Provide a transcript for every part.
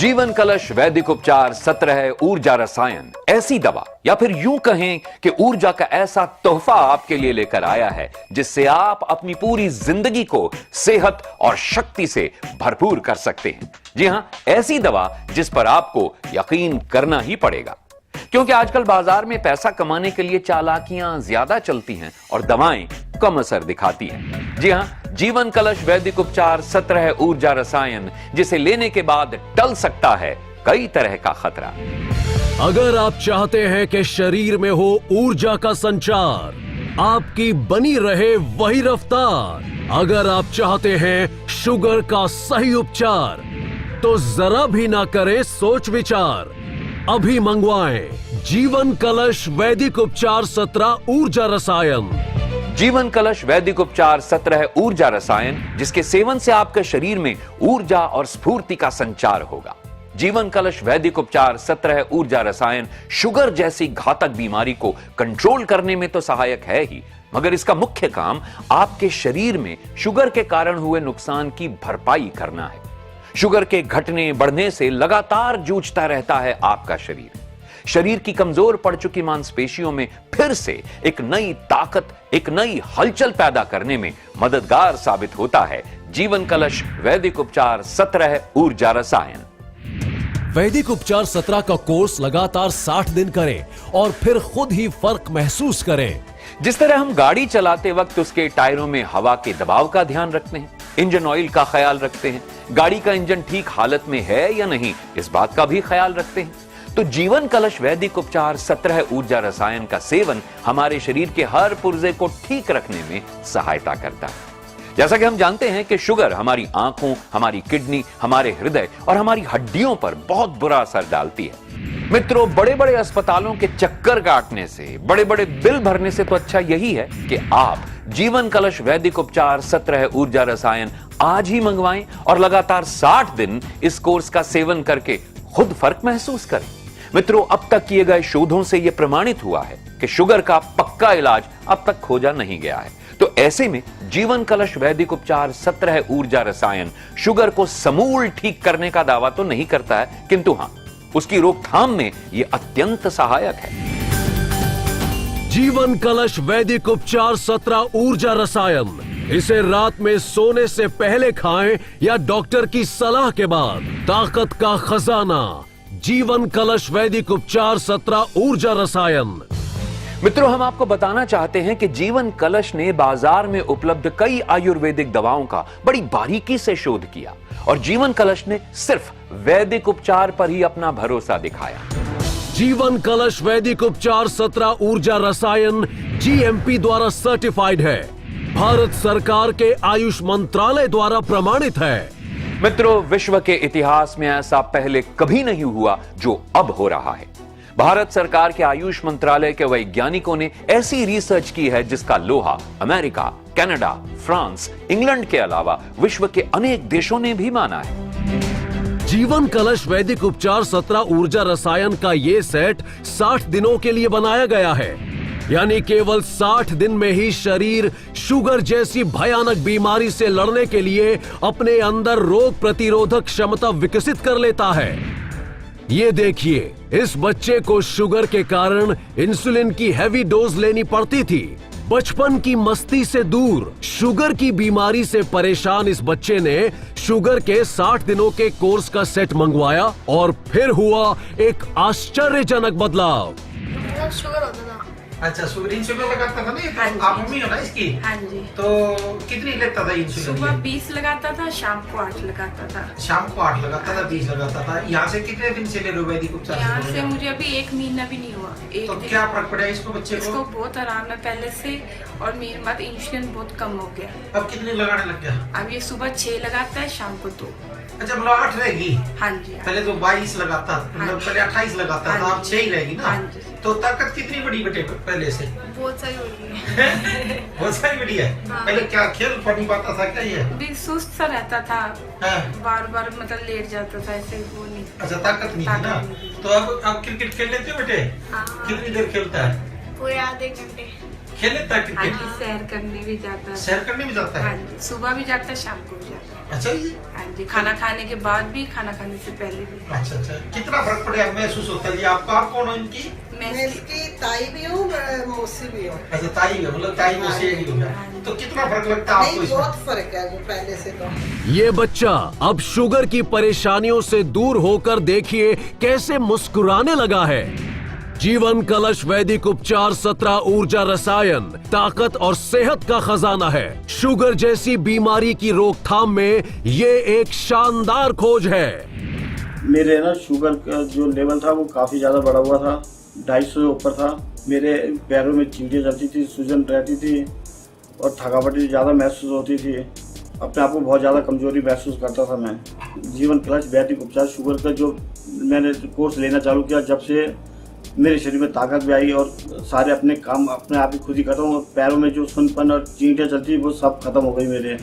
जीवन कलश वैदिक उपचार 17 ऊर्जा रसायन ऐसी दवा या फिर यूं कहें कि ऊर्जा का ऐसा तोहफा आपके लिए लेकर आया है जिससे आप अपनी पूरी जिंदगी को सेहत और शक्ति से भरपूर कर सकते हैं। जी हां, ऐसी दवा जिस पर आपको यकीन करना ही पड़ेगा, क्योंकि आजकल बाजार में पैसा कमाने के लिए चालाकियां ज्यादा चलती हैं और दवाएं कम असर दिखाती हैं। जी हां, जीवन कलश वैदिक उपचार 17 ऊर्जा रसायन, जिसे लेने के बाद टल सकता है कई तरह का खतरा। अगर आप चाहते हैं कि शरीर में हो ऊर्जा का संचार, आपकी बनी रहे वही रफ्तार, अगर आप चाहते हैं शुगर का सही उपचार, तो जरा भी ना करें सोच विचार, अभी मंगवाएं जीवन कलश वैदिक उपचार 17 ऊर्जा रसायन। जीवन कलश वैदिक उपचार 17 ऊर्जा रसायन, जिसके सेवन से आपके शरीर में ऊर्जा और स्फूर्ति का संचार होगा। जीवन कलश वैदिक उपचार 17 ऊर्जा रसायन शुगर जैसी घातक बीमारी को कंट्रोल करने में तो सहायक है ही, मगर इसका मुख्य काम आपके शरीर में शुगर के कारण हुए नुकसान की भरपाई करना है। शुगर के घटने बढ़ने से लगातार जूझता रहता है आपका शरीर। शरीर की कमजोर पड़ चुकी मांसपेशियों में फिर से एक नई ताकत, एक नई हलचल पैदा करने में मददगार साबित होता है जीवन कलश वैदिक उपचार 17 ऊर्जा रसायन। वैदिक उपचार 17 का कोर्स लगातार 60 दिन करें और फिर खुद ही फर्क महसूस करें। जिस तरह हम गाड़ी चलाते वक्त उसके टायरों में हवा के दबाव का ध्यान रखते हैं, इंजन ऑयल का ख्याल रखते हैं, गाड़ी का इंजन ठीक हालत में है या नहीं इस बात का भी ख्याल रखते हैं, तो जीवन कलश वैदिक उपचार 17 ऊर्जा रसायन का सेवन हमारे शरीर के हर पुर्जे को ठीक रखने में सहायता करता है। जैसा कि हम जानते हैं कि शुगर हमारी आंखों, हमारी किडनी, हमारे हृदय और हमारी हड्डियों पर बहुत बुरा असर डालती है। मित्रों, बड़े बड़े अस्पतालों के चक्कर काटने से, बड़े बड़े बिल भरने से तो अच्छा यही है कि आप जीवन कलश वैदिक उपचार 17 ऊर्जा रसायन आज ही मंगवाएं और लगातार 60 दिन इस कोर्स का सेवन करके खुद फर्क महसूस करें। मित्रों, अब तक किए गए शोधों से यह प्रमाणित हुआ है कि शुगर का पक्का इलाज अब तक खोजा नहीं गया है। तो ऐसे में जीवन कलश वैदिक उपचार 17 ऊर्जा रसायन शुगर को समूल ठीक करने का दावा तो नहीं करता है, किंतु हां, उसकी रोकथाम में यह अत्यंत सहायक है। जीवन कलश वैदिक उपचार 17 ऊर्जा रसायन, इसे रात में सोने से पहले खाएं या डॉक्टर की सलाह के बाद। ताकत का खजाना जीवन कलश वैदिक उपचार 17 ऊर्जा रसायन। मित्रों, हम आपको बताना चाहते हैं कि जीवन कलश ने बाजार में उपलब्ध कई आयुर्वेदिक दवाओं का बड़ी बारीकी से शोध किया और जीवन कलश ने सिर्फ वैदिक उपचार पर ही अपना भरोसा दिखाया। जीवन कलश वैदिक उपचार 17 ऊर्जा रसायन GMP द्वारा सर्टिफाइड है, भारत सरकार के आयुष मंत्रालय द्वारा प्रमाणित है। मित्रों, विश्व के इतिहास में ऐसा पहले कभी नहीं हुआ जो अब हो रहा है। भारत सरकार के आयुष मंत्रालय के वैज्ञानिकों ने ऐसी रिसर्च की है जिसका लोहा अमेरिका, कनाडा, फ्रांस, इंग्लैंड के अलावा विश्व के अनेक देशों ने भी माना है। जीवन कलश वैदिक उपचार 17 ऊर्जा रसायन का ये सेट 60 दिनों के लिए बनाया गया है, यानी केवल 60 दिन में ही शरीर शुगर जैसी भयानक बीमारी से लड़ने के लिए अपने अंदर रोग प्रतिरोधक क्षमता विकसित कर लेता है। ये देखिए, इस बच्चे को शुगर के कारण इंसुलिन की हैवी डोज लेनी पड़ती थी। बचपन की मस्ती से दूर शुगर की बीमारी से परेशान इस बच्चे ने शुगर के 60 दिनों के कोर्स का सेट मंगवाया और फिर हुआ एक आश्चर्यजनक बदलाव। शुगर होता था। अच्छा, शुगर इंसुलिन लगाता था ना? ये तो आप मम्मी हो ना इसकी? हाँ जी। तो कितनी लेता था इंसुलिन? सुबह 20 लगाता था, शाम को 8 लगाता था। शाम को 8 लगाता था, 20 लगाता था। यहाँ से कितने दिन से ले रहे हो वैदिक उपचार? यहाँ से मुझे अभी 1 महीना भी नहीं हुआ। तो क्या फर्क पड़ा इसको, बच्चे को? इसको बहुत आराम है पहले से, और मेरे बाद इंसुलिन बहुत कम हो गया। अब कितने लगाने लग गया? अब ये सुबह 6 लगाता है, शाम को 2। अच्छा, मतलब 8 रहेगी? हाँ जी। पहले तो 22 लगाता, मतलब पहले 28 लगाता था, अब 6 ही रहेगी ना? तो ताकत कितनी बड़ी बेटे पहले से? बहुत सारी बढ़ी है। बहुत सारी बढ़ी है। पहले क्या खेल नहीं पाता था क्या ये? भी सुस्त सा रहता था, बार बार मतलब लेट जाता था, ऐसे वो नहीं। अच्छा, ताकत नहीं थी ना? तो अब क्रिकेट खेल लेते हो बेटे? कितनी देर खेलता है? पूरे आधे घंटे। खेल लेता है हाँ क्रिकेट? जी, सैर करने भी जाता है। सैर करने भी जाता हाँ है? जी, सुबह भी जाता है, शाम को भी जाता है। अच्छा जी। हाँ जी, खाना खाने के बाद भी, खाना खाने से पहले भी। अच्छा अच्छा, कितना फर्क पड़ेगा महसूस होता है जी आपका? आप कौन हो इनकी? मैं मैं इसकी ताई भी हूँ, मौसी भी हूँ। अच्छा ताई है, मतलब ताई में से ही हो गया। तो कितना फर्क लगता है आपको नहीं, इसमें? बहुत फर्क है वो पहले से तो। ये बच्चा अब शुगर की परेशानियों से दूर होकर देखिए कैसे मुस्कुराने लगा है। जीवन कलश वैदिक उपचार 17 ऊर्जा रसायन ताकत और सेहत का खजाना है। शुगर जैसी बीमारी की रोकथाम में ये एक शानदार खोज है। मेरे ना शुगर का जो लेवल था वो काफ़ी ज़्यादा बढ़ा हुआ था, 250 से ऊपर था। मेरे पैरों में चींटियाँ चलती थी, सूजन रहती थी और थकावट ज़्यादा महसूस होती थी। अपने आप को बहुत ज़्यादा कमजोरी महसूस करता था मैं। जीवन कलश वैदिक उपचार शुगर का जो मैंने कोर्स लेना चालू किया, जब से मेरे शरीर में ताकत भी आई और सारे अपने काम अपने आप ही खुद ही खत्म, और पैरों में जो सुनपन और चींटियाँ चलती वो सब खत्म हो गई मेरे।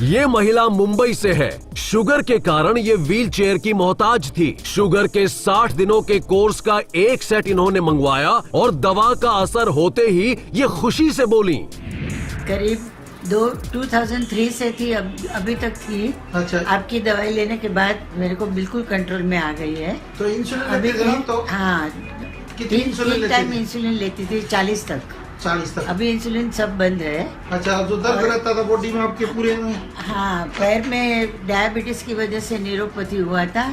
ये महिला मुंबई से है। शुगर के कारण ये व्हीलचेयर की मोहताज थी। शुगर के 60 दिनों के कोर्स का एक सेट इन्होंने मंगवाया और दवा का असर होते ही ये खुशी से बोली। करीब 2003 से थी, अभी तक थी। अच्छा। आपकी दवाई लेने के बाद मेरे को बिल्कुल कंट्रोल में आ गई है। तो इंसुलिन अभी लेते थे ना तो? हाँ, कितनी इंसुलिन तीन लेते टाइम थे? इंसुलिन लेती थी, 40 तक। 40 तक? अभी इंसुलिन सब बंद है। अच्छा, जो दर्द रहता था बॉडी में आपके पूरे में? हाँ, पैर में डायबिटीज की वजह से न्यूरोपैथी हुआ था,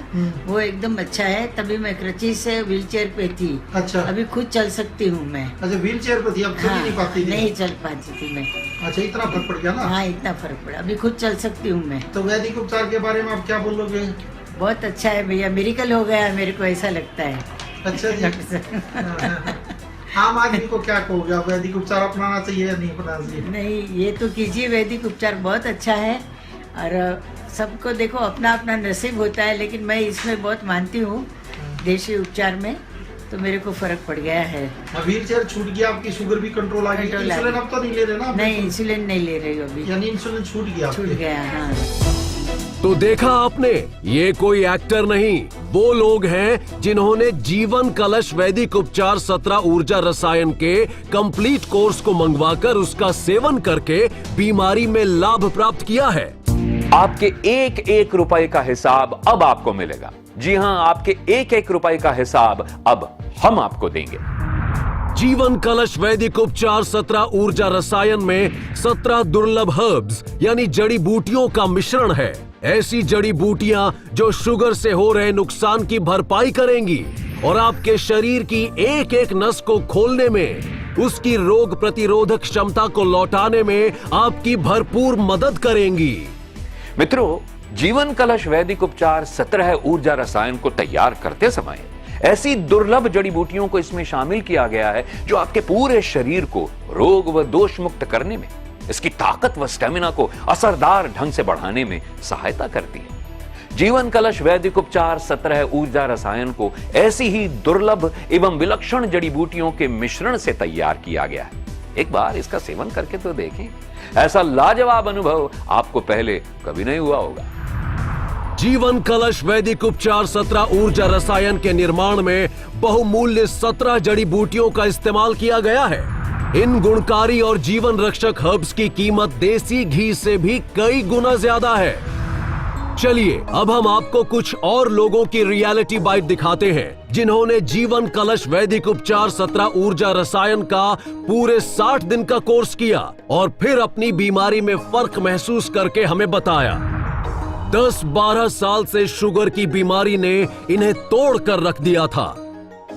वो एकदम अच्छा है। तभी मैं क्रची से व्हीलचेयर पे थी। अच्छा। अभी खुद चल सकती हूँ मैं। अच्छा, व्हील चेयर पर थी, अब चल ही नहीं पाती थी? नहीं चल पाती थी मैं। अच्छा, इतना फर्क पड़ गया ना? हाँ, इतना फर्क पड़ा, अभी खुद चल सकती हूँ मैं। तो वैदिक उपचार के बारे में आप क्या बोलोगे? बहुत अच्छा है भैया, मिरेकल हो गया है, मेरे को ऐसा लगता है। अच्छा जी। आम आदमी को क्या कहोगे आप? वैदिक उपचार अपनाना चाहिए या नहीं अपनाना चाहिए? नहीं, ये तो कीजिए, वैदिक उपचार बहुत अच्छा है। और सबको देखो अपना अपना नसीब होता है, लेकिन मैं इसमें बहुत मानती हूँ देशी उपचार में, तो मेरे को फर्क पड़ गया है। व्हील चेयर छूट गया, आपकी शुगर भी कंट्रोल आ गई। कंट्रोल आ इंसुलिन गई। अब तो नहीं ले रहे ना? नहीं, इंसुलिन नहीं ले रही हूँ अभी, यानी इंसुलिन छूट गया छूट आपके? गया। हाँ, तो देखा आपने, ये कोई एक्टर नहीं, वो लोग हैं जिन्होंने जीवन कलश वैदिक उपचार 17 ऊर्जा रसायन के कंप्लीट कोर्स को मंगवाकर उसका सेवन करके बीमारी में लाभ प्राप्त किया है। आपके एक एक रुपए का हिसाब अब आपको मिलेगा। जी हां, आपके एक एक रुपए का हिसाब अब हम आपको देंगे। जीवन कलश वैदिक उपचार 17 ऊर्जा रसायन में 17 दुर्लभ हर्ब्स यानी जड़ी बूटियों का मिश्रण है। ऐसी जड़ी बूटियां जो शुगर से हो रहे नुकसान की भरपाई करेंगी और आपके शरीर की एक एक नस को खोलने में, उसकी रोग प्रतिरोधक क्षमता को लौटाने में आपकी भरपूर मदद करेंगी। मित्रों, जीवन कलश वैदिक उपचार 17 ऊर्जा रसायन को तैयार करते समय ऐसी दुर्लभ जड़ी बूटियों को इसमें शामिल किया गया है जो आपके पूरे शरीर को रोग व दोष मुक्त करने में, इसकी ताकत व स्टेमिना को असरदार ढंग से बढ़ाने में सहायता करती है। जीवन कलश वैदिक उपचार 17 ऊर्जा रसायन को ऐसी ही दुर्लभ एवं विलक्षण जड़ी बूटियों के मिश्रण से तैयार किया गया है। एक बार इसका सेवन करके तो देखें, ऐसा लाजवाब अनुभव आपको पहले कभी नहीं हुआ होगा। जीवन कलश वैदिक उपचार 17 ऊर्जा रसायन के निर्माण में बहुमूल्य 17 जड़ी बूटियों का इस्तेमाल किया गया है। इन गुणकारी और जीवन रक्षक हर्ब्स की कीमत देसी घी से भी कई गुना ज्यादा है। चलिए अब हम आपको कुछ और लोगों की रियलिटी बाइट दिखाते हैं जिन्होंने जीवन कलश वैदिक उपचार 17 ऊर्जा रसायन का पूरे 60 दिन का कोर्स किया और फिर अपनी बीमारी में फर्क महसूस करके हमें बताया। 10-12 साल से शुगर की बीमारी ने इन्हें तोड़ कर रख दिया था।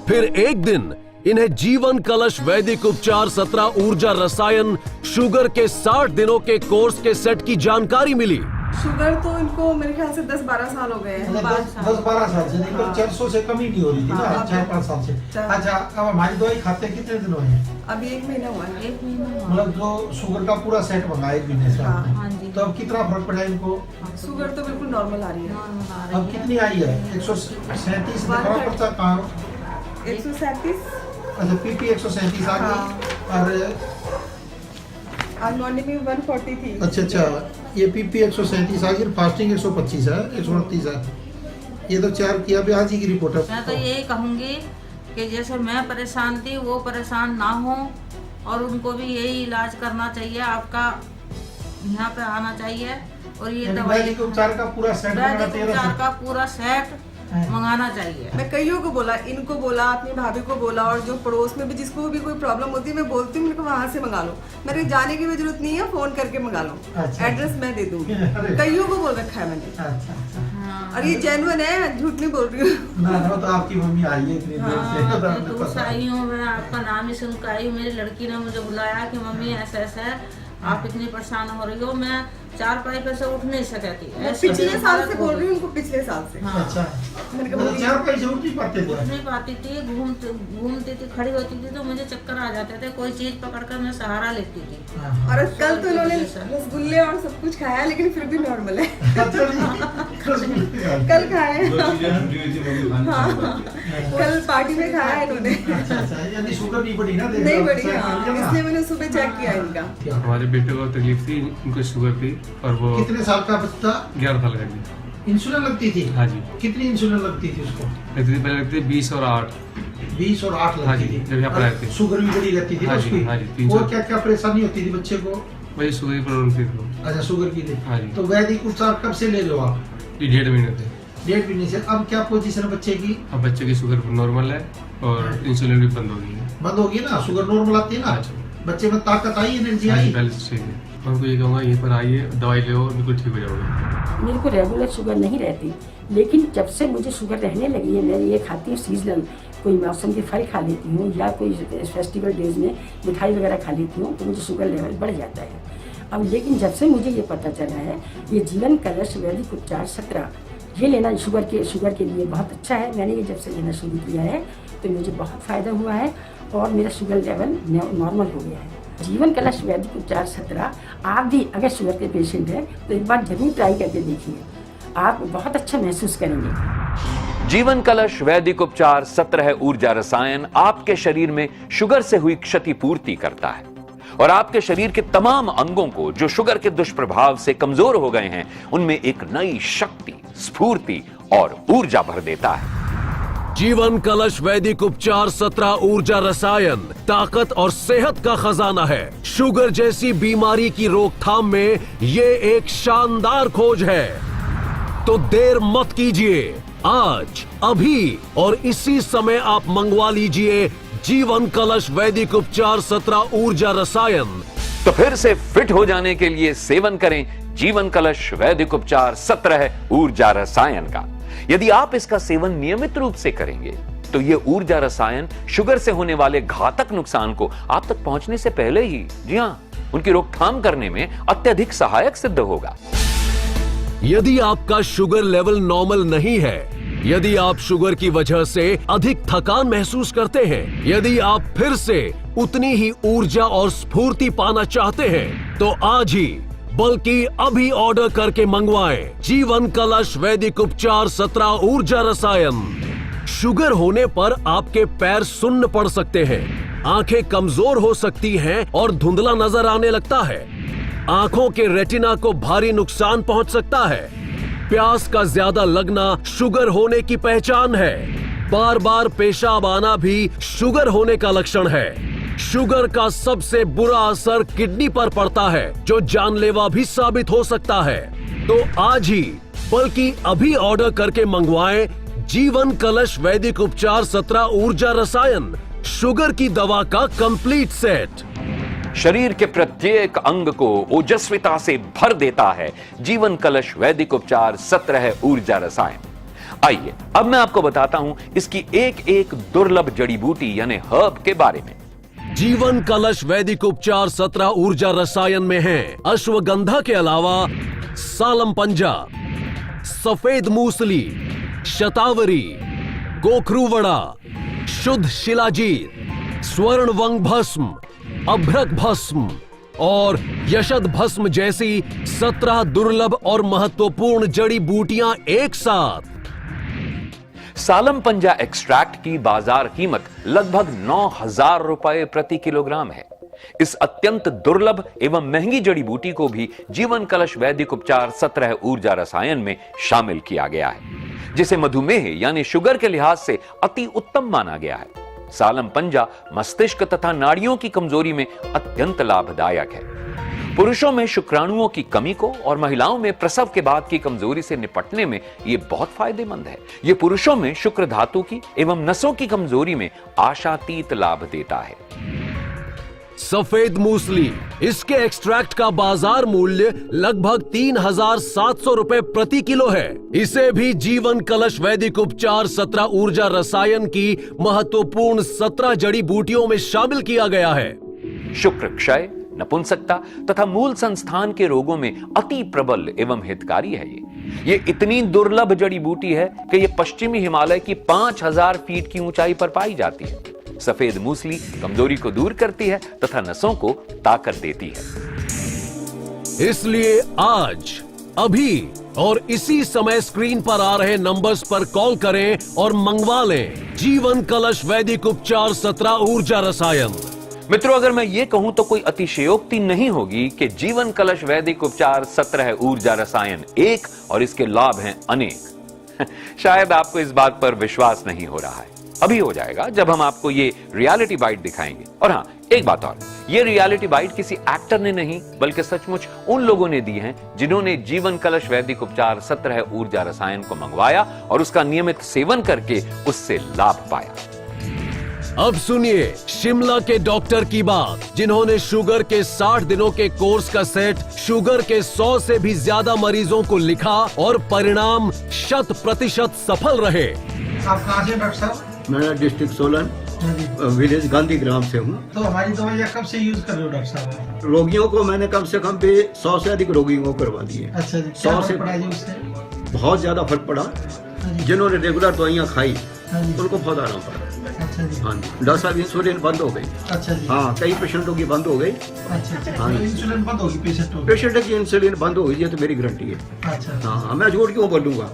फिर एक दिन इन्हें जीवन कलश वैदिक उपचार 17 ऊर्जा रसायन शुगर के 60 दिनों के कोर्स के सेट की जानकारी मिली। शुगर तो इनको मेरे ख्याल से 10-12 साल हो गए हैं। 10-12 साल से, नहीं तो 400 से कम ही नहीं हो रही थी ना, 4-5 साल से। अच्छा, अब हमारी दवाई खाते कितने दिन हुए हैं? अभी 1 महीना हुआ है। 1 महीना मतलब जो शुगर का पूरा सेट मंगा 1 महीने से आपने। हाँ जी। तो अब कितना फर्क पड़ा इनको? शुगर तो बिल्कुल नॉर्मल आ रही है। अब कितनी आई है? 137 दिखावा पड़ता कहाँ? 137। अच्छा, पीपी 137 आ गई। और आज मॉर्निंग में 140 थी। अच्छा, ये पीपी 137 आ गई, फास्टिंग 125 है, 138 है। ये तो 4 किया, अभी आज ही की रिपोर्ट है। मैं तो यही कहूँगी कि जैसे मैं परेशान थी वो परेशान ना हो, और उनको भी यही इलाज करना चाहिए, आपका यहाँ पे आना चाहिए और ये दवाई वैदिक उपचार का पूरा सेट वैदिक उपचार का पूरा सेट मंगाना चाहिए। मैं कईयों को बोला, इनको बोला, अपनी भाभी को बोला, और जो पड़ोस में भी जिसको भी कोई प्रॉब्लम होती है मैं बोलती हूँ मेरे को वहाँ से मंगा लो, मेरे जाने की भी जरूरत नहीं है, फोन करके मंगा लो, एड्रेस मैं दे दूंगी। कईयों को बोल रखा है मैंने। हाँ। और ये जेन्युइन है, झूठ नहीं बोल रही हूँ। ना तो आपकी मम्मी आई है इतनी देर से, तो दूसरा आई हूँ, मैं आपका नाम ही सुन कर आई हूँ, मेरी लड़की ने मुझे बुलाया कि मम्मी ऐसा ऐसा है, आप इतनी परेशान हो रही हो, मैं 4 पाई पे से उठ नहीं सकती। पिछले साल से बोल रही हूँ उनको, पिछले साल से। हाँ। अच्छा, मैंने कहा मतलब 4 पैसे उठ नहीं पाते थे? उठ नहीं पाती थी, घूमती थी, खड़ी होती थी तो मुझे चक्कर आ जाते थे, कोई चीज पकड़कर मैं सहारा लेती थी। और कल तो इन्होंने रसगुल्ले और सब कुछ खाया, लेकिन फिर भी नॉर्मल है। कल खाए, कल पार्टी में खाया इन्होंने। यानी शुगर नहीं बढ़ी ना? नहीं बढ़ी, इसलिए मैंने सुबह चेक किया इनका। हमारे बेटे को तकलीफ थी, उनको शुगर थी, और वो कितने साल का बच्चा? 11 साल का जी। इंसुलिन लगती थी? हाँ जी। कितनी इंसुलिन लगती थी उसको? लगती थी, पहले लगती थी 20 और 8। 20 और 8 हाँ लगती जी, थी। जब यहाँ पर आए थे। शुगर भी बड़ी रहती थी ना हाँ जी, उसकी? हाँ जी, 300। और क्या क्या परेशानी होती थी बच्चे को? वही शुगर की प्रॉब्लम थी तो। अच्छा, शुगर की थी। हाँ जी। तो वैदिक उपचार कब से ले रहे हो आप? ये 1.5 महीने थे। 1.5 महीने से। अब क्या पोजीशन है बच्चे की? अब बच्चे की शुगर नॉर्मल है और इंसुलिन भी बंद हो गई है। बंद होगी ना? शुगर नॉर्मल आती है ना? हाँ जी। बच्चे में ताकत आई, एनर्जी हाँ जी, आई? पहले से सही है। मैं उनको ये कहूँगा यहीं पर आइए, दवाई लो, बिल्कुल ठीक हो जाओगे। मेरे को रेगुलर शुगर नहीं रहती, लेकिन जब से मुझे शुगर रहने लगी है, मैं ये खाती हूँ सीजनल, कोई मौसम के फल खा लेती हूँ या कोई फेस्टिवल डेज में मिठाई वगैरह खा लेती हूँ तो मुझे शुगर लेवल बढ़ जाता है। अब लेकिन जब से मुझे ये पता चला है ये जीवन कलश वैदिक उपचार 17 ये लेना शुगर के लिए बहुत अच्छा है, मैंने ये जब से लेना शुरू किया है तो मुझे बहुत फ़ायदा हुआ है और मेरा शुगर लेवल नॉर्मल हो गया है। जीवन कलश वैदिक उपचार 17 आप भी अगर शुगर के पेशेंट हैं तो एक बार जरूर ट्राई करके देखिए, आप बहुत अच्छा महसूस करेंगे। जीवन कलश वैदिक उपचार 17 ऊर्जा रसायन आपके शरीर में शुगर से हुई क्षति पूर्ति करता है और आपके शरीर के तमाम अंगों को जो शुगर के दुष्प्रभाव से कमजोर हो गए हैं उनमें एक नई शक्ति, स्फूर्ति और ऊर्जा भर देता है। जीवन कलश वैदिक उपचार 17 ऊर्जा रसायन ताकत और सेहत का खजाना है। शुगर जैसी बीमारी की रोकथाम में ये एक शानदार खोज है। तो देर मत कीजिए, आज अभी और इसी समय आप मंगवा लीजिए जीवन कलश वैदिक उपचार 17 ऊर्जा रसायन। तो फिर से फिट हो जाने के लिए सेवन करें जीवन कलश वैदिक उपचार 17 ऊर्जा रसायन का। यदि आप इसका सेवन नियमित रूप से करेंगे तो यह ऊर्जा रसायन शुगर से होने वाले घातक नुकसान को आप तक पहुंचने से पहले ही, जी हां, उनकी रोकथाम करने में अत्यधिक सहायक सिद्ध होगा। यदि आपका शुगर लेवल नॉर्मल नहीं है, यदि आप शुगर की वजह से अधिक थकान महसूस करते हैं, यदि आप फिर से उतनी ही ऊर्जा और स्फूर्ति पाना चाहते हैं तो आज ही बल्कि अभी ऑर्डर करके मंगवाएं जीवन कलश वैदिक उपचार 17 ऊर्जा रसायन। शुगर होने पर आपके पैर सुन्न पड़ सकते हैं, आंखें कमजोर हो सकती हैं और धुंधला नजर आने लगता है, आंखों के रेटिना को भारी नुकसान पहुंच सकता है, प्यास का ज्यादा लगना शुगर होने की पहचान है, बार बार पेशाब आना भी शुगर होने का लक्षण है। शुगर का सबसे बुरा असर किडनी पर पड़ता है जो जानलेवा भी साबित हो सकता है। तो आज ही बल्कि अभी ऑर्डर करके मंगवाएं जीवन कलश वैदिक उपचार 17 ऊर्जा रसायन, शुगर की दवा का कंप्लीट सेट। शरीर के प्रत्येक अंग को ओजस्विता से भर देता है जीवन कलश वैदिक उपचार 17 ऊर्जा रसायन। आइए अब मैं आपको बताता हूं इसकी एक एक दुर्लभ जड़ी बूटी यानी हर्ब के बारे में। जीवन कलश वैदिक उपचार 17 ऊर्जा रसायन में है अश्वगंधा के अलावा सालम पंजा, सफेद मूसली, शतावरी, गोखरूवड़ा, शुद्ध शिलाजीत, स्वर्ण वंग भस्म, अभ्रक भस्म और यशद भस्म जैसी 17 दुर्लभ और महत्वपूर्ण जड़ी बूटियां एक साथ। सालम पंजा एक्सट्रैक्ट की बाजार कीमत लगभग 9,000 रुपए प्रति किलोग्राम है। इस अत्यंत दुर्लभ एवं महंगी जड़ी बूटी को भी जीवन कलश वैदिक उपचार 17 ऊर्जा रसायन में शामिल किया गया है, जिसे मधुमेह यानी शुगर के लिहाज से अति उत्तम माना गया है। सालम पंजा मस्तिष्क तथा नाड़ियों की कमजोरी में अत्यंत लाभदायक है। पुरुषों में शुक्राणुओं की कमी को और महिलाओं में प्रसव के बाद की कमजोरी से निपटने में यह बहुत फायदेमंद है। यह पुरुषों में शुक्र धातु की एवं नसों की कमजोरी में आशातीत लाभ देता है। सफेद मूसली, इसके एक्सट्रैक्ट का बाजार मूल्य लगभग 3,700 रुपए प्रति किलो है। इसे भी जीवन कलश वैदिक उपचार 17 ऊर्जा रसायन की महत्वपूर्ण 17 जड़ी बूटियों में शामिल किया गया है। शुक्र क्षय, नपुंसकता तथा मूल संस्थान के रोगों में अति प्रबल एवं हितकारी है। ये इतनी दुर्लभ जड़ी बूटी है कि ये पश्चिमी हिमालय की 5,000 फीट की ऊंचाई पर पाई जाती है। सफेद मूसली कमजोरी को दूर करती है तथा नसों को ताकत देती है। इसलिए आज, अभी और इसी समय स्क्रीन पर आ रहे नंबर्स पर कॉल करें और मंगवा लें जीवन कलश वैदिक उपचार 17 ऊर्जा रसायन। मित्रों, अगर मैं ये कहूं तो कोई अतिशयोक्ति नहीं होगी कि जीवन कलश वैदिक उपचार 17 ऊर्जा रसायन एक और इसके लाभ हैं अनेक। शायद आपको इस बात पर विश्वास नहीं हो रहा है, अभी हो जाएगा जब हम आपको ये रियलिटी बाइट दिखाएंगे। और हाँ, एक बात और, ये रियलिटी बाइट किसी एक्टर ने नहीं बल्कि सचमुच उन लोगों ने दी है जिन्होंने जीवन कलश वैदिक उपचार 17 ऊर्जा रसायन को मंगवाया और उसका नियमित सेवन करके उससे लाभ पाया। अब सुनिए शिमला के डॉक्टर की बात, जिन्होंने शुगर के 60 दिनों के कोर्स का सेट शुगर के 100 से भी ज्यादा मरीजों को लिखा और परिणाम 100% सफल रहे। आप कहाँ से डॉक्टर साहब? मैं डिस्ट्रिक्ट सोलन विलेज गांधी ग्राम से हूँ। तो हमारी दवाइयाँ कब से यूज कर रहे हो डॉक्टर साहब? रोगियों को मैंने कम से कम भी 100 से अधिक रोगियों को करवा दिए। अच्छा जी, 100 से बहुत ज्यादा फर्क पड़ा। जिन्होंने रेगुलर दवाइयाँ खाई उनको बहुत आराम पड़ा। अच्छा जी। हाँ जी, 10 साल इंसुलिन बंद हो गई। अच्छा जी। हाँ, कई पेशेंटों की बंद हो गई। अच्छा। हाँ, इंसुलिन बंद होगी पेशेंट की इंसुलिन बंद हो गई, ये तो मेरी गारंटी है। अच्छा। हाँ, मैं झूठ क्यों बोलूंगा?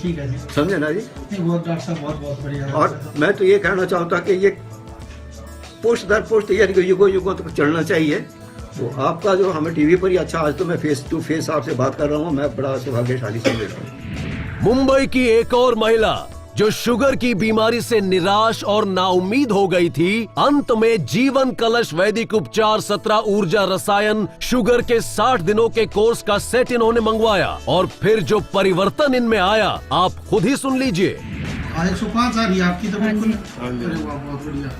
ठीक है जी, समझे ना जी। वो डॉक्टर साहब बहुत बहुत बढ़िया। और मैं तो ये कहना चाहता कि ये पुष्ट दर पुष्ट युगों युगों तक चलना चाहिए। तो आपका जो हमें टीवी पर ही अच्छा, आज तो मैं फेस टू फेस आपसे बात कर रहा हूँ, मैं बड़ा सौभाग्यशाली समझ रहा हूँ। मुंबई की एक और महिला जो शुगर की बीमारी से निराश और नाउम्मीद हो गई थी, अंत में जीवन कलश वैदिक उपचार 17 ऊर्जा रसायन शुगर के 60 दिनों के कोर्स का सेट इन्होंने मंगवाया और फिर जो परिवर्तन इनमें आया आप खुद ही सुन लीजिए। 105 आ रही है आपकी तो बिल्कुल। अरे वाह, बहुत बढ़िया।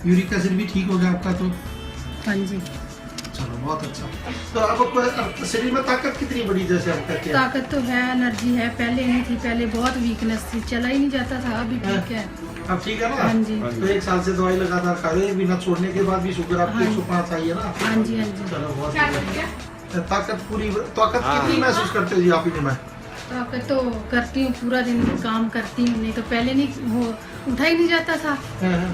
यूरिक एसिड भी ठीक हो गया आपका तो? हाँ जी। चलो बहुत अच्छा। तो आपको शरीर में ताकत कितनी बड़ी, जैसे आप कहते हैं? ताकत तो है, एनर्जी है, पहले नहीं थी, पहले बहुत वीकनेस थी, चला ही नहीं जाता था, अभी ठीक है। अब ठीक है ना? हाँ जी। तो 1 साल से दवाई लगातार खा रहे हैं, बिना छोड़ने के बाद भी शुगर आपकी 105 आई है ना? हाँ जी, हाँ जी। चलो बहुत बढ़िया। ताकत पूरी, ताकत कितनी महसूस करते हो जी आप इनमें? ताकत तो करती हूँ, पूरा दिन काम करती हूँ, नहीं तो पहले नहीं वो उठा ही नहीं जाता था,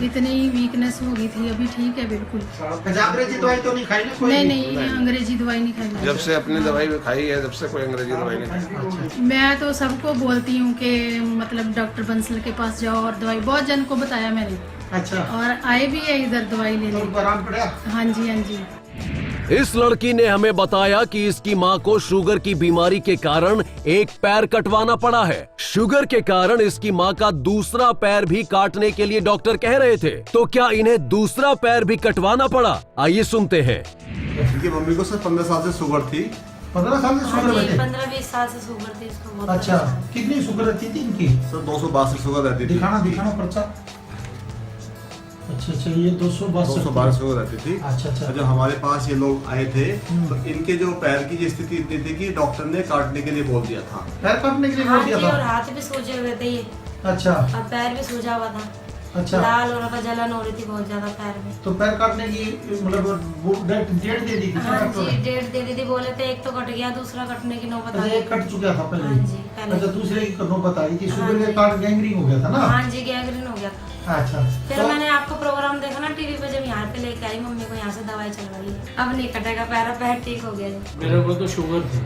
इतनी वीकनेस हो गई थी, अभी ठीक है बिल्कुल। अंग्रेजी दवाई तो नहीं खाई ना कोई? नहीं, अंग्रेजी दवाई नहीं खाई। जब से अपनी दवाई खाई है, जब से कोई अंग्रेजी दवाई नहीं खाई। मैं तो सबको बोलती हूँ कि मतलब डॉक्टर बंसल के पास जाओ और दवाई, बहुत जन को बताया मैंने। अच्छा। और आए भी है इधर दवाई लेने। तो आराम पड़ा? हाँ जी, हाँ जी। इस लड़की ने हमें बताया कि इसकी मां को शुगर की बीमारी के कारण एक पैर कटवाना पड़ा है। शुगर के कारण इसकी मां का दूसरा पैर भी काटने के लिए डॉक्टर कह रहे थे, तो क्या इन्हें दूसरा पैर भी कटवाना पड़ा? आइए सुनते हैं। इनकी मम्मी को सिर्फ 15 साल से शुगर थी। 15 साल से शुगर थी? 15-20 साल से शुगर थी इसको बहुत। अच्छा, कितनी शुगर रहती थी इनकी? सर 262 शुगर रहती थी। दिखाना पर्चा। अच्छा, ये 262 शुगर रहती थी। अच्छा। जब हमारे पास ये लोग आए थे तो इनके जो पैर की स्थिति इतनी थी कि डॉक्टर ने काटने के लिए बोल दिया था। पैर काटने के लिए बोल दिया था? और हाथ भी सूजे हुए थे ये। अच्छा। और पैर भी सूजा हुआ था। अच्छा। लाल हो रहा था, जलन हो रही थी बहुत ज्यादा पैर में। तो पैर काटने की मतलब डेट दे दी थी? हाँ जी, डेट दे दी थी, बोले थे एक तो कट गया, दूसरा कटने की नौबत आई। एक कट चुका था पहले? हाँ जी, पहले। अच्छा, दूसरे की नौबत आई थी, शुगर के कारण गैंग्रीन हो गया था ना? हाँ जी, गैंग्रीन हो गया था। अच्छा। फिर मैंने आपको प्रोग्राम देखा ना टीवी पे, जब यहाँ पे लेके आई मम्मी को, यहाँ से दवाई चलवाई, अब नहीं कटेगा पैर ठीक हो गया। मेरे को तो शुगर थी।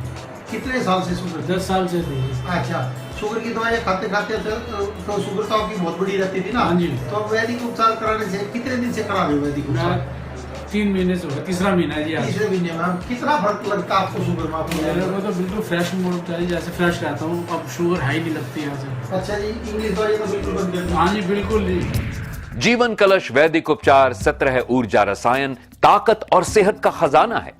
कितने साल से शुगर? 10 साल से थी। अच्छा, शुगर की दवाई खाते खाते तो शुगर तो आपकी बहुत बड़ी रहती थी ना? हाँ जी। तो वैदिक उपचार कराने से कितने दिन से करा रहे हो वैदिक उपचार? 3 महीने से हो गया, तीसरा महीना है जी। तीसरे महीने में कितना फर्क लगता है आपको शुगर में? मेरे को तो बिल्कुल फ्रेश मूड चाहिए, जैसे फ्रेश रहता हूँ, अब शुगर हाई नहीं लगती यहाँ से। अच्छा जी, इंग्लिश दवाई तो बिल्कुल बंद कर दी? हाँ जी, बिल्कुल। जीवन कलश वैदिक उपचार 17 ऊर्जा रसायन ताकत और सेहत का खजाना है।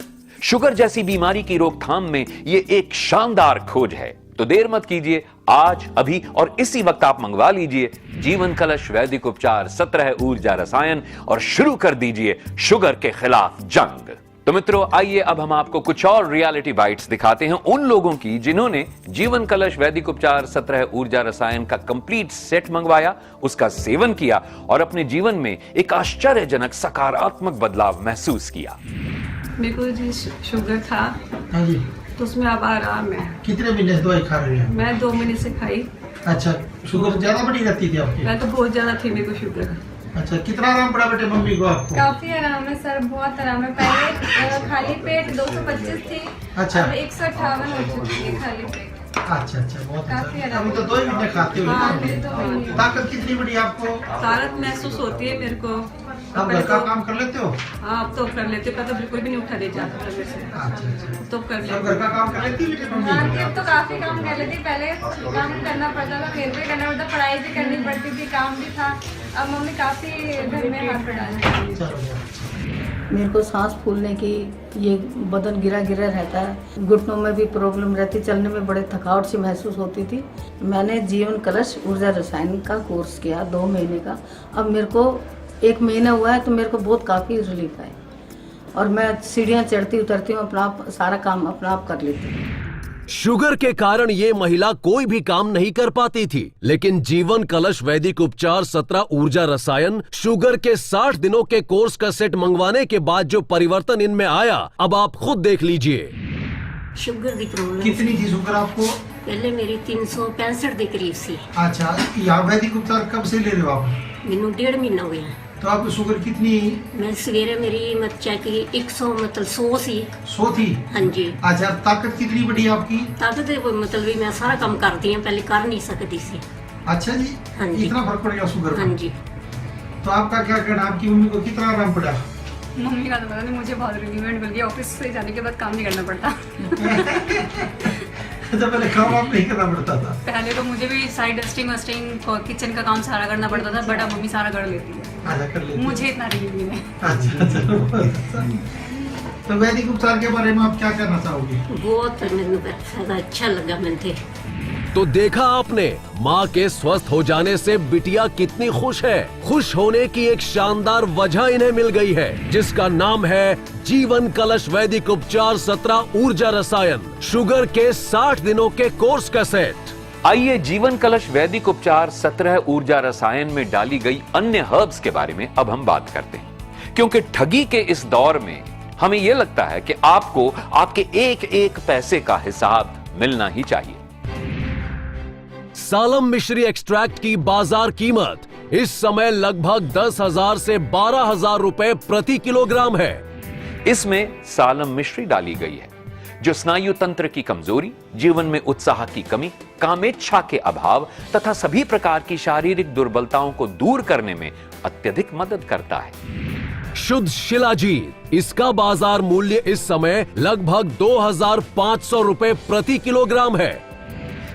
शुगर जैसी बीमारी की रोकथाम में ये एक शानदार खोज है। तो देर मत कीजिए, आज अभी और इसी वक्त आप मंगवा लीजिए जीवन कलश वैदिक उपचार 17 ऊर्जा रसायन और शुरू कर दीजिए शुगर के खिलाफ जंग। तो मित्रों, आइए अब हम आपको कुछ और रियलिटी बाइट्स दिखाते हैं उन लोगों की जिन्होंने जीवन कलश वैदिक उपचार 17 ऊर्जा रसायन का कंप्लीट सेट मंगवाया, उसका सेवन किया और अपने जीवन में एक आश्चर्यजनक सकारात्मक बदलाव महसूस किया। मेरे को जी शुगर था, हाँ जी, तो उसमें अब आराम है। कितने महीने से दवाई खा रही हैं? मैं 2 महीने से खाई। अच्छा, शुगर ज्यादा बढ़ी रहती थी आपकी? मैं तो बहुत ज्यादा थी मेरे को शुगर। अच्छा, कितना आराम पड़ा बेटे मम्मी को आपको? काफी आराम है सर, बहुत आराम है। पहले खाली पेट 225 थी, अच्छा, अब 158 हो चुकी है खाली पेट। अच्छा अच्छा, बहुत काफी अच्छा। आराम। अभी तो 2 ही महीने खाते हो हाँ, ना? ताकत कितनी बढ़ी आपको? ताकत महसूस होती है मेरे को। अब घर का काम कर लेते हो? हाँ, अब तो कर लेते, पता बिल्कुल भी नहीं उठा दे जाता था मेरे से। अच्छा, तो कर लेते। घर का काम कर लेती है मम्मी? हाँ, अब तो काफी काम कर लेती। पहले काम करना पड़ता था, फिर भी करना पड़ता, पढ़ाई भी करनी पड़ती थी, काम भी था। अब मम्मी काफी घर में हाथ बढ़ा रही। मेरे को सांस फूलने की, ये बदन गिरा गिरा रहता है, घुटनों में भी प्रॉब्लम रहती, चलने में बड़े थकावट सी महसूस होती थी। मैंने जीवन कलश ऊर्जा रसायन का कोर्स किया 2 महीने का। अब मेरे को 1 महीना हुआ है तो मेरे को बहुत काफ़ी रिलीफ है और मैं सीढ़ियाँ चढ़ती उतरती हूँ, अपना आप सारा काम अपना आप कर लेती हूँ। शुगर के कारण ये महिला कोई भी काम नहीं कर पाती थी, लेकिन जीवन कलश वैदिक उपचार 17 ऊर्जा रसायन शुगर के 60 दिनों के कोर्स का सेट मंगवाने के बाद जो परिवर्तन इनमें आया, अब आप खुद देख लीजिए। शुगर की प्रॉब्लम कितनी थी शुगर आपको? पहले मेरी 365 के करीब सी। अच्छा, यहाँ वैदिक उपचार कब से ले रहे हो आप? मैनू 1.5 महीना हो गया। तो आपको शुगर कितनी? मैं सवेरे मेरी मत चेक की 100 सी। 100 थी? हाँ जी। अच्छा, ताकत कितनी बढ़ी आपकी? ताकत मतलब भी मैं सारा काम करती हूँ, पहले कर नहीं सकती सी। अच्छा जी, हाँ जी। इतना फर्क पड़ गया शुगर? हाँ जी। तो आपका क्या कहना, आपकी मम्मी को कितना आराम पड़ा? मम्मी का तो पता नहीं, मुझे बहुत रिलीफ मिल गया। ऑफिस से जाने के बाद काम नहीं करना पड़ता। तो पहले काम आप नहीं करना पड़ता था? पहले तो मुझे भी सारी डस्टिंग वस्टिंग और किचन का काम सारा करना पड़ता था, बट अब मम्मी सारा कर लेती है। अच्छा, कर लेती है। मुझे इतना रिलीफ नहीं है। अच्छा। तो वैदिक उपचार के बारे में आप क्या कहना चाहोगे? बहुत मेरे अच्छा लगा मैंने। तो देखा आपने, माँ के स्वस्थ हो जाने से बिटिया कितनी खुश है। खुश होने की एक शानदार वजह इन्हें मिल गई है, जिसका नाम है जीवन कलश वैदिक उपचार 17 ऊर्जा रसायन शुगर के 60 दिनों के कोर्स का सेट। आइए जीवन कलश वैदिक उपचार 17 ऊर्जा रसायन में डाली गई अन्य हर्ब्स के बारे में अब हम बात करते हैं, क्योंकि ठगी के इस दौर में हमें यह लगता है कि आपको आपके एक एक पैसे का हिसाब मिलना ही चाहिए। सालम मिश्री एक्सट्रैक्ट की बाजार कीमत इस समय लगभग 10,000 से 12,000 रुपए प्रति किलोग्राम है। इसमें सालम मिश्री डाली गई है जो स्नायु तंत्र की कमजोरी, जीवन में उत्साह की कमी, कामेच्छा के अभाव तथा सभी प्रकार की शारीरिक दुर्बलताओं को दूर करने में अत्यधिक मदद करता है। शुद्ध शिलाजीत, इसका बाजार मूल्य इस समय लगभग 2,500 रुपए प्रति किलोग्राम है।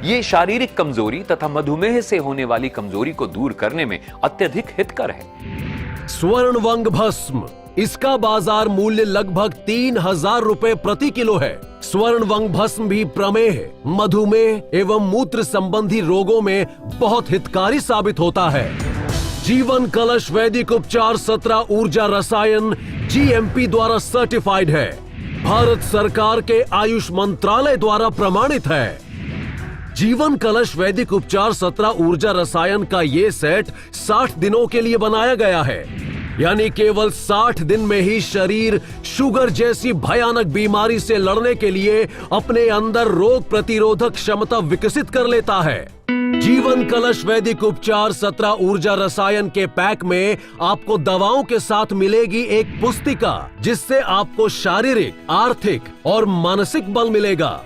ये शारीरिक कमजोरी तथा मधुमेह से होने वाली कमजोरी को दूर करने में अत्यधिक हितकर है। स्वर्ण वंग भस्म, इसका बाजार मूल्य लगभग 3,000 रुपए प्रति किलो है। स्वर्ण वंग भस्म भी प्रमेह, मधुमेह एवं मूत्र संबंधी रोगों में बहुत हितकारी साबित होता है। जीवन कलश वैदिक उपचार 17 ऊर्जा रसायन GMP द्वारा सर्टिफाइड है, भारत सरकार के आयुष मंत्रालय द्वारा प्रमाणित है। जीवन कलश वैदिक उपचार 17 ऊर्जा रसायन का ये सेट 60 दिनों के लिए बनाया गया है, यानी केवल 60 दिन में ही शरीर शुगर जैसी भयानक बीमारी से लड़ने के लिए अपने अंदर रोग प्रतिरोधक क्षमता विकसित कर लेता है। जीवन कलश वैदिक उपचार 17 ऊर्जा रसायन के पैक में आपको दवाओं के साथ मिलेगी एक पुस्तिका, जिससे आपको शारीरिक, आर्थिक और मानसिक बल मिलेगा।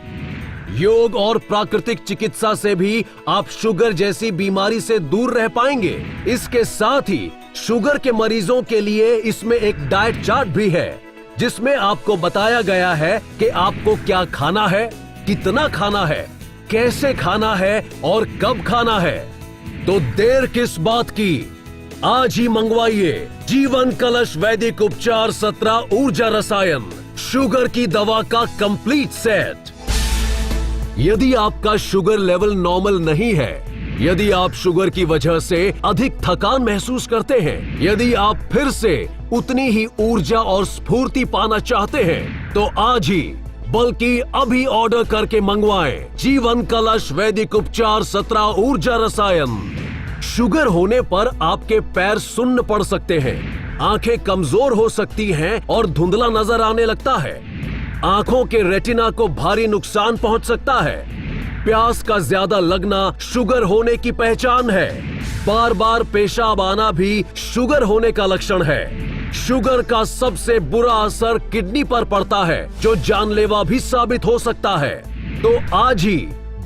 योग और प्राकृतिक चिकित्सा से भी आप शुगर जैसी बीमारी से दूर रह पाएंगे। इसके साथ ही शुगर के मरीजों के लिए इसमें एक डाइट चार्ट भी है, जिसमें आपको बताया गया है कि आपको क्या खाना है, कितना खाना है, कैसे खाना है और कब खाना है। तो देर किस बात की, आज ही मंगवाइए जीवन कलश वैदिक उपचार 17 ऊर्जा रसायन शुगर की दवा का कंप्लीट सेट। यदि आपका शुगर लेवल नॉर्मल नहीं है, यदि आप शुगर की वजह से अधिक थकान महसूस करते हैं, यदि आप फिर से उतनी ही ऊर्जा और स्फूर्ति पाना चाहते हैं, तो आज ही बल्कि अभी ऑर्डर करके मंगवाएं जीवन कलश वैदिक उपचार 17 ऊर्जा रसायन। शुगर होने पर आपके पैर सुन्न पड़ सकते हैं, आंखें कमजोर हो सकती हैं और धुंधला नजर आने लगता है। आंखों के रेटिना को भारी नुकसान पहुंच सकता है। प्यास का ज्यादा लगना शुगर होने की पहचान है। बार बार पेशाब आना भी शुगर होने का लक्षण है। शुगर का सबसे बुरा असर किडनी पर पड़ता है, जो जानलेवा भी साबित हो सकता है। तो आज ही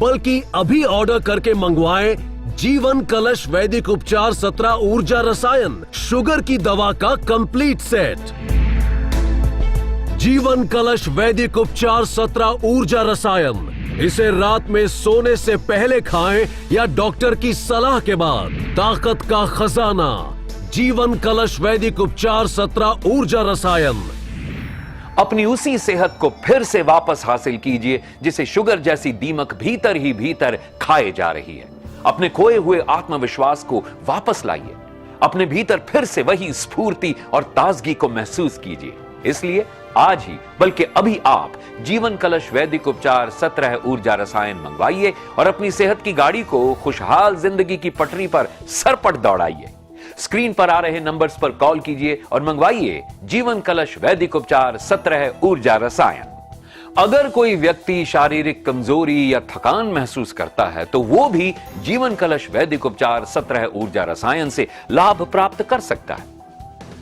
बल्कि अभी ऑर्डर करके मंगवाएं जीवन कलश वैदिक उपचार 17 ऊर्जा रसायन शुगर की दवा का कंप्लीट सेट। जीवन कलश वैदिक उपचार 17 ऊर्जा रसायन, इसे रात में सोने से पहले खाएं या डॉक्टर की सलाह के बाद। ताकत का खजाना जीवन कलश वैदिक उपचार 17 ऊर्जा रसायन। अपनी उसी सेहत को फिर से वापस हासिल कीजिए जिसे शुगर जैसी दीमक भीतर ही भीतर खाए जा रही है। अपने खोए हुए आत्मविश्वास को वापस लाइए। अपने भीतर फिर से वही स्फूर्ति और ताजगी को महसूस कीजिए। इसलिए आज ही बल्कि अभी आप जीवन कलश वैदिक उपचार 17 ऊर्जा रसायन मंगवाइए और अपनी सेहत की गाड़ी को खुशहाल जिंदगी की पटरी पर सरपट दौड़ाइए। स्क्रीन पर आ रहे नंबर्स पर कॉल कीजिए और मंगवाइए जीवन कलश वैदिक उपचार 17 ऊर्जा रसायन। अगर कोई व्यक्ति शारीरिक कमजोरी या थकान महसूस करता है तो वो भी जीवन कलश वैदिक उपचार 17 ऊर्जा रसायन से लाभ प्राप्त कर सकता है।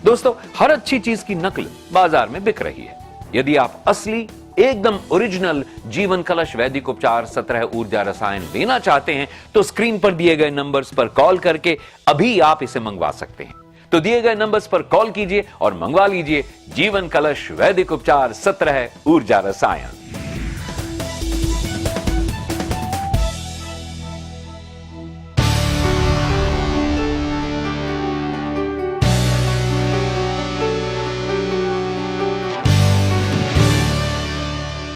दोस्तों, हर अच्छी चीज की नकल बाजार में बिक रही है। यदि आप असली एकदम ओरिजिनल जीवन कलश वैदिक उपचार 17 ऊर्जा रसायन लेना चाहते हैं तो स्क्रीन पर दिए गए नंबर्स पर कॉल करके अभी आप इसे मंगवा सकते हैं। तो दिए गए नंबर्स पर कॉल कीजिए और मंगवा लीजिए जीवन कलश वैदिक उपचार 17 ऊर्जा रसायन।